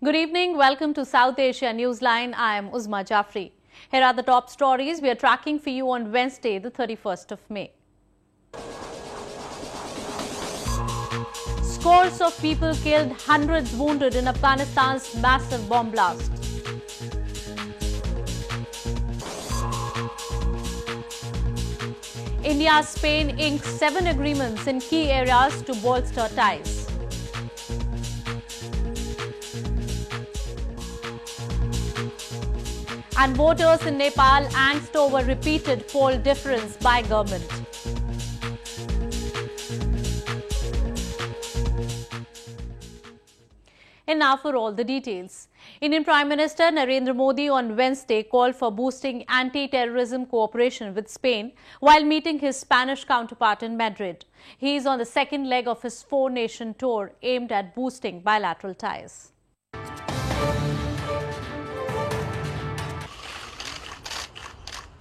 Good evening. Welcome to South Asia Newsline. I am Uzma Jafri. Here are the top stories we are tracking for you on Wednesday, the 31st of May. Scores of people killed, hundreds wounded in Afghanistan's massive bomb blast. India-Spain inked 7 agreements in key areas to bolster ties. And voters in Nepal angst over repeated poll difference by government. And now for all the details. Indian Prime Minister Narendra Modi on Wednesday called for boosting anti-terrorism cooperation with Spain while meeting his Spanish counterpart in Madrid. He is on the second leg of his 4-nation tour aimed at boosting bilateral ties.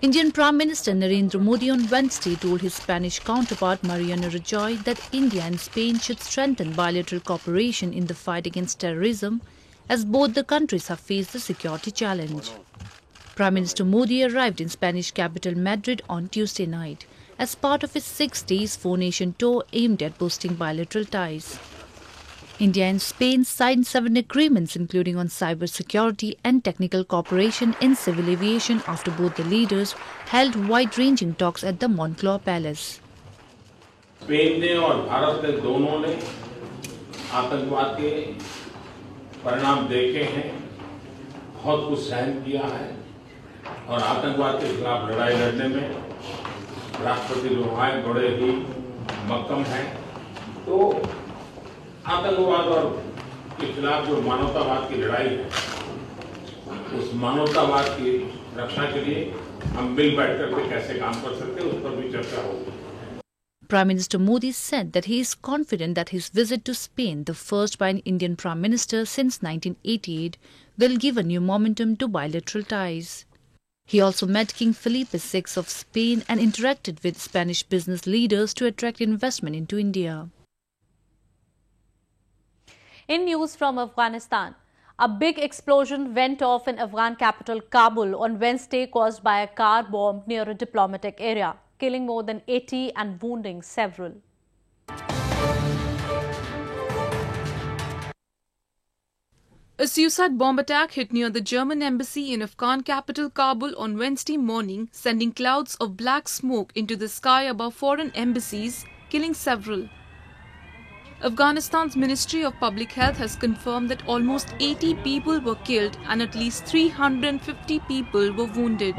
Indian Prime Minister Narendra Modi on Wednesday told his Spanish counterpart Mariano Rajoy that India and Spain should strengthen bilateral cooperation in the fight against terrorism, as both the countries have faced the security challenge. Prime Minister Modi arrived in Spanish capital Madrid on Tuesday night as part of his 6 days 4-nation tour aimed at boosting bilateral ties. India and Spain signed 7 agreements including on cybersecurity and technical cooperation in civil aviation after both the leaders held wide-ranging talks at the Moncloa Palace. Spain ने और भारत ने दोनों ने आतंकवाद के परिणाम देखे हैं, बहुत कुछ सहन किया है और आतंकवाद के खिलाफ लड़ाई लड़ने में राष्ट्रपति लोहाय बड़े ही मक्कम हैं। तो आतंकवाद और के खिलाफ जो मानवतावाद की लड़ाई है, उस मानवतावाद की रक्षा के लिए हम मिल बैठकर के कैसे काम कर सकते हैं, उस पर भी चर्चा होगी। Prime Minister Modi said that he is confident that his visit to Spain, the first by an Indian Prime Minister since 1988, will give a new momentum to bilateral ties. He also met King Felipe VI of Spain and interacted with Spanish business leaders to attract investment into India. In news from Afghanistan, a big explosion went off in Afghan capital Kabul on Wednesday caused by a car bomb near a diplomatic area, killing more than 80 and wounding several. A suicide bomb attack hit near the German embassy in Afghan capital Kabul on Wednesday morning, sending clouds of black smoke into the sky above foreign embassies, killing several. Afghanistan's Ministry of Public Health has confirmed that almost 80 people were killed and at least 350 people were wounded.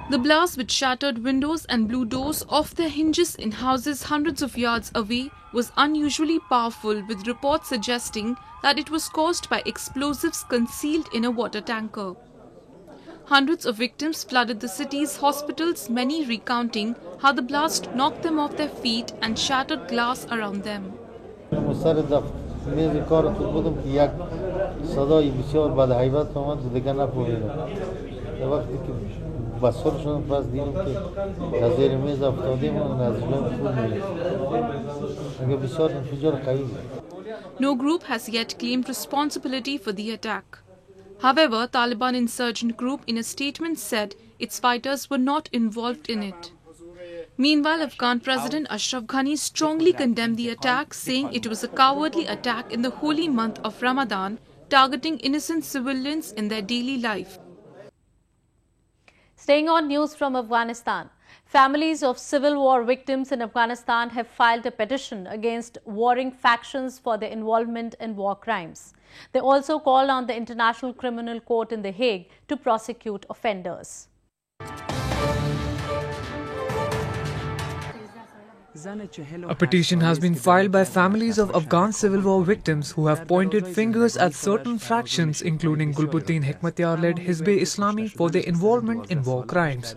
The blast, which shattered windows and blew doors off their hinges in houses hundreds of yards away, was unusually powerful, with reports suggesting that it was caused by explosives concealed in a water tanker. Hundreds of victims flooded the city's hospitals, many recounting how the blast knocked them off their feet and shattered glass around them. No group has yet claimed responsibility for the attack. However, Taliban insurgent group in a statement said its fighters were not involved in it. Meanwhile, Afghan President Ashraf Ghani strongly condemned the attack, saying it was a cowardly attack in the holy month of Ramadan, targeting innocent civilians in their daily life. Staying on news from Afghanistan, families of civil war victims in Afghanistan have filed a petition against warring factions for their involvement in war crimes. They also called on the International Criminal Court in The Hague to prosecute offenders. A petition has been filed by families of Afghan civil war victims who have pointed fingers at certain factions including Gulbuddin Hekmatyar-led Hizb-e-Islami for their involvement in war crimes.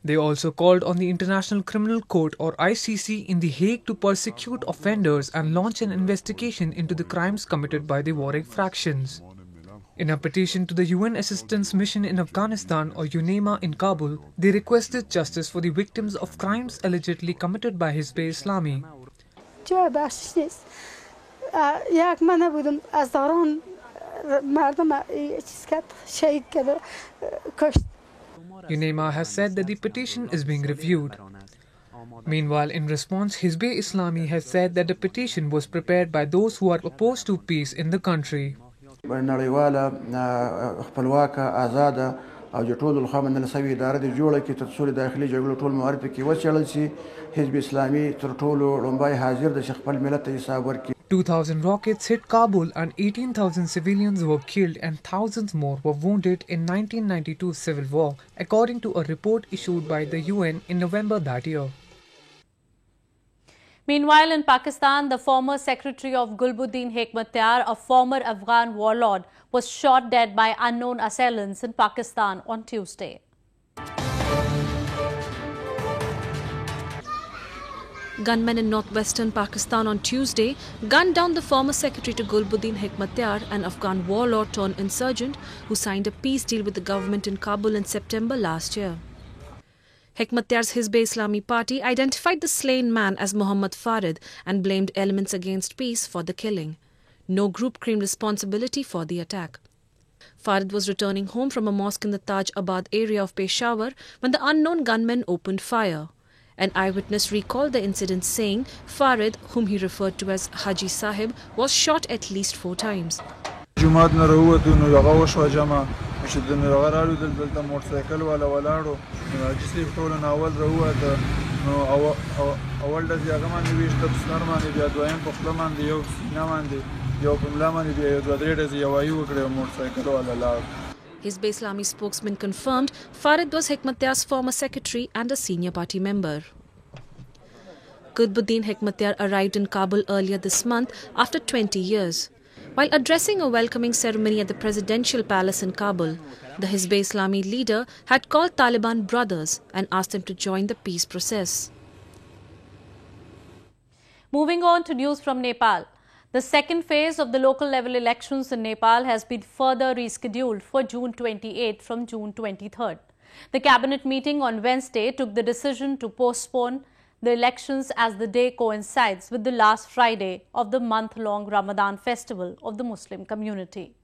They also called on the International Criminal Court or ICC in The Hague to persecute offenders and launch an investigation into the crimes committed by the warring factions. In a petition to the UN Assistance Mission in Afghanistan or UNAMA in Kabul, they requested justice for the victims of crimes allegedly committed by Hizb-e-Islami. یک من نبودم هزاران مردم چیز کرد شهید کرد کشت. UNEMA has said that the petition is being reviewed. Meanwhile, in response, Hizb-e-Islami has said that the petition was prepared by those who are opposed to peace in the country. نړیواله خپلواکه آزاده او د ټولو لخوا منل شوې اداره دې جوړه کړي تر څو د داخلي جګړو ټول موارد پکې وڅېړل شي. حزب اسلامي تر ټولو لومړی حاضر د خپل ملت ته حساب ورکړي. 2,000 rockets hit Kabul and 18,000 civilians were killed and thousands more were wounded in 1992 civil war, according to a report issued by the UN in November that year. Meanwhile, in Pakistan, the former secretary of Gulbuddin Hekmatyar, a former Afghan warlord, was shot dead by unknown assailants in Pakistan on Tuesday. Gunmen in northwestern Pakistan on Tuesday gunned down the former secretary to Gulbuddin Hekmatyar, an Afghan warlord turned insurgent who signed a peace deal with the government in Kabul in September last year. Hekmatyar's Hizb-e-Islami party identified the slain man as Muhammad Farid and blamed elements against peace for the killing. No group claimed responsibility for the attack. Farid was returning home from a mosque in the Taj Abad area of Peshawar when the unknown gunmen opened fire. An eyewitness recalled the incident, saying Farid, whom he referred to as Haji Sahib, was shot at least 4 times. Hizb-e-Islami spokesman confirmed Farid was Hekmatyar's former secretary and a senior party member. Gulbuddin Hekmatyar arrived in Kabul earlier this month after 20 years. While addressing a welcoming ceremony at the presidential palace in Kabul, the Hizb-e-Islami leader had called Taliban brothers and asked them to join the peace process. Moving on to news from Nepal. The second phase of the local level elections in Nepal has been further rescheduled for June 28 from June 23rd. The cabinet meeting on Wednesday took the decision to postpone the elections as the day coincides with the last Friday of the month-long Ramadan festival of the Muslim community.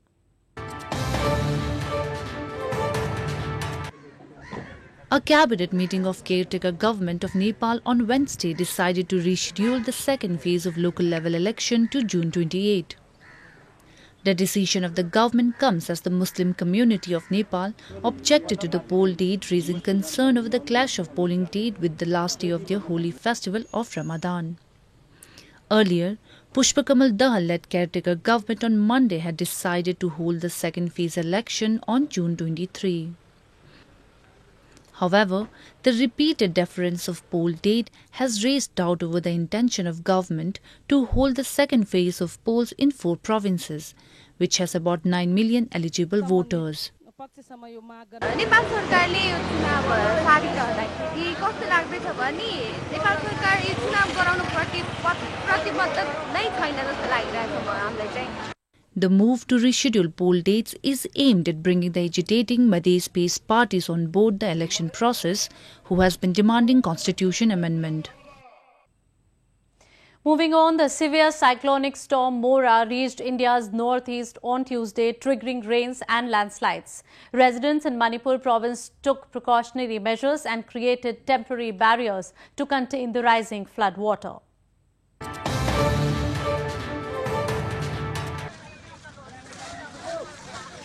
A cabinet meeting of caretaker government of Nepal on Wednesday decided to reschedule the second phase of local level election to June 28. The decision of the government comes as the Muslim community of Nepal objected to the poll date, raising concern over the clash of polling date with the last day of their holy festival of Ramadan. Earlier, Pushpa Kamal Dahal-led caretaker government on Monday had decided to hold the second phase election on June 23. However, the repeated deference of poll date has raised doubt over the intention of government to hold the second phase of polls in 4 provinces, which has about 9 million eligible voters. Nepal सरकारले यो चुनाव साबित गर्दाखेरि कस्तो लाग्दैछ भने नेपाल सरकार यो चुनाव गराउनु प्रतिबद्ध नै छैन जस्तो लागिरहेको छ हामीलाई चाहिँ. The move to reschedule poll dates is aimed at bringing the agitating Madhya-based parties on board the election process, who has been demanding constitution amendment. Moving on, the severe cyclonic storm Mora reached India's northeast on Tuesday, triggering rains and landslides. Residents in Manipur province took precautionary measures and created temporary barriers to contain the rising flood water.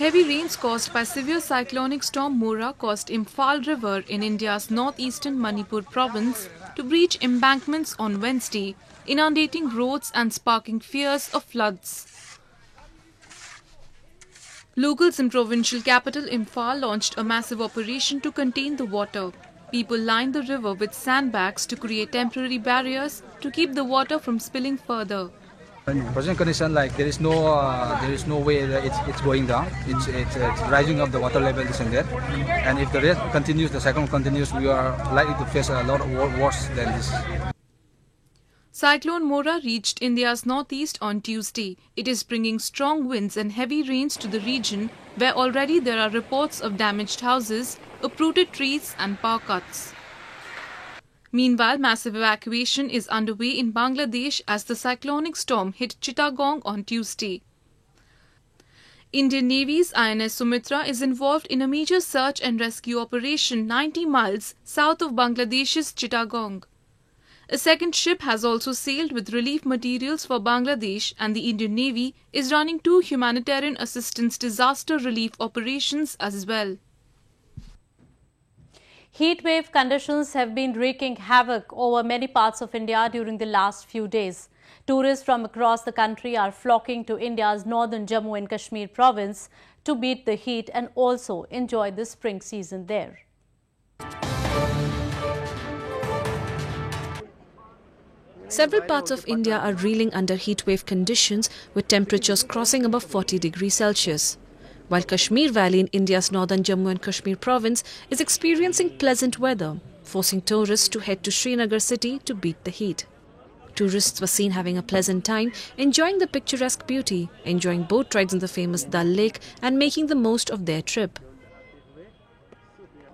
Heavy rains caused by severe cyclonic storm Mora caused Imphal River in India's northeastern Manipur province to breach embankments on Wednesday, inundating roads and sparking fears of floods. Locals in provincial capital Imphal launched a massive operation to contain the water. People lined the river with sandbags to create temporary barriers to keep the water from spilling further. In present condition, like there is no way that it's going down. It's rising up, the water level is in there, and if the rate continues, the cyclone continues, we are likely to face a lot worse than this. Cyclone Mora reached India's northeast on Tuesday. It is bringing strong winds and heavy rains to the region, where already there are reports of damaged houses, uprooted trees and power cuts. Meanwhile, massive evacuation is underway in Bangladesh as the cyclonic storm hit Chittagong on Tuesday. Indian Navy's INS Sumitra is involved in a major search and rescue operation 90 miles south of Bangladesh's Chittagong. A second ship has also sailed with relief materials for Bangladesh, and the Indian Navy is running 2 humanitarian assistance disaster relief operations as well. Heat wave conditions have been wreaking havoc over many parts of India during the last few days. Tourists from across the country are flocking to India's northern Jammu and Kashmir province to beat the heat and also enjoy the spring season there. Several parts of India are reeling under heatwave conditions with temperatures crossing above 40 degrees Celsius. While Kashmir Valley in India's northern Jammu and Kashmir province is experiencing pleasant weather, forcing tourists to head to Srinagar city to beat the heat. Tourists were seen having a pleasant time, enjoying the picturesque beauty, enjoying boat rides in the famous Dal Lake and making the most of their trip.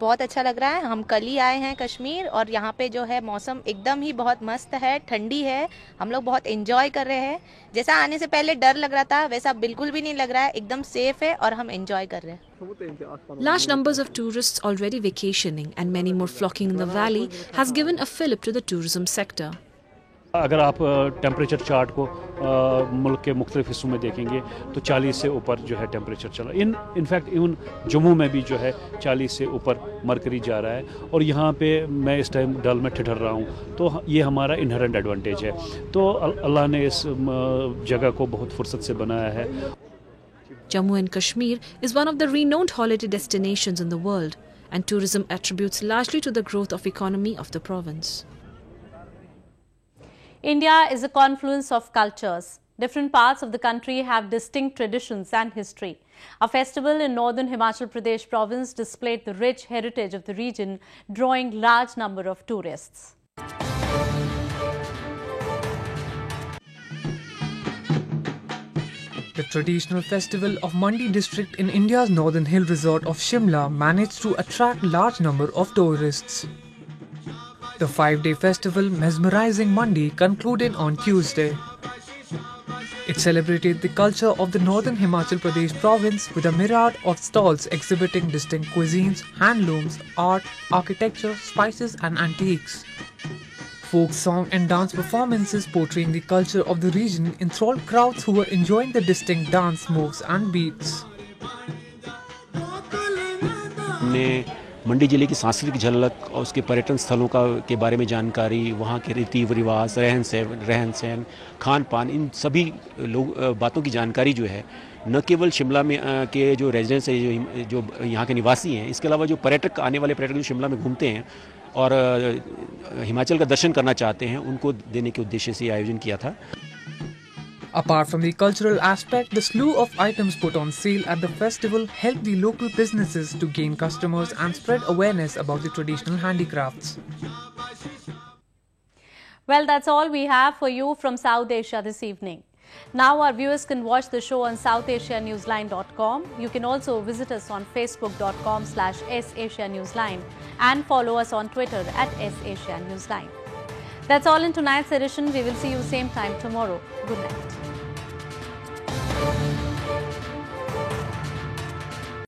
बहुत अच्छा लग रहा है. हम कल ही आए हैं कश्मीर और यहाँ पे जो है मौसम एकदम ही बहुत मस्त है, ठंडी है. हम लोग बहुत एंजॉय कर रहे हैं. जैसा आने से पहले डर लग रहा था वैसा बिल्कुल भी नहीं लग रहा है. एकदम सेफ है और हम एंजॉय कर रहे हैं. Large numbers of tourists already vacationing and many more flocking in the valley has given a fillip to the tourism sector. अगर आप टेम्परेचर चार्ट को मुल्क के मुख्तलिफ हिस्सों में देखेंगे तो 40 से ऊपर जो है टेम्परेचर चला. इनफैक्ट इवन जम्मू में भी जो है 40 से ऊपर मरकरी जा रहा है. और यहाँ पे मैं इस टाइम डल में ठिठर रहा हूँ, तो ये हमारा इनहेरेंट एडवांटेज है. तो अल्लाह ने इस जगह को बहुत फुर्सत से बनाया है. Jammu and Kashmir is one of the renowned holiday destinations in the world, and tourism attributes largely to the growth of economy of the province. India is a confluence of cultures. Different parts of the country have distinct traditions and history. A festival in northern Himachal Pradesh province displayed the rich heritage of the region, drawing large number of tourists. The traditional festival of Mandi district in India's northern hill resort of Shimla managed to attract large number of tourists. The 5-day festival Mesmerizing Mandi concluded on Tuesday. It celebrated the culture of the northern Himachal Pradesh province with a myriad of stalls exhibiting distinct cuisines, handlooms, art, architecture, spices and antiques. Folk song and dance performances portraying the culture of the region enthralled crowds who were enjoying the distinct dance moves and beats. मंडी जिले की सांस्कृतिक झलक और उसके पर्यटन स्थलों के बारे में जानकारी, वहाँ के रीति रिवाज, रहन सहन, खान पान, इन सभी बातों की जानकारी जो है न केवल शिमला में के जो रेजिडेंट्स हैं, जो यहाँ के निवासी हैं, इसके अलावा जो पर्यटक आने वाले पर्यटक जो शिमला में घूमते हैं और हिमाचल का दर्शन करना चाहते हैं, उनको देने के उद्देश्य से आयोजन किया था. Apart from the cultural aspect, the slew of items put on sale at the festival helped the local businesses to gain customers and spread awareness about the traditional handicrafts. Well, that's all we have for you from South Asia this evening. Now our viewers can watch the show on southasianewsline.com. You can also visit us on facebook.com/SAsiaNewsline and follow us on Twitter @SAsiaNewsline. That's all in tonight's edition. We will see you same time tomorrow. Good night.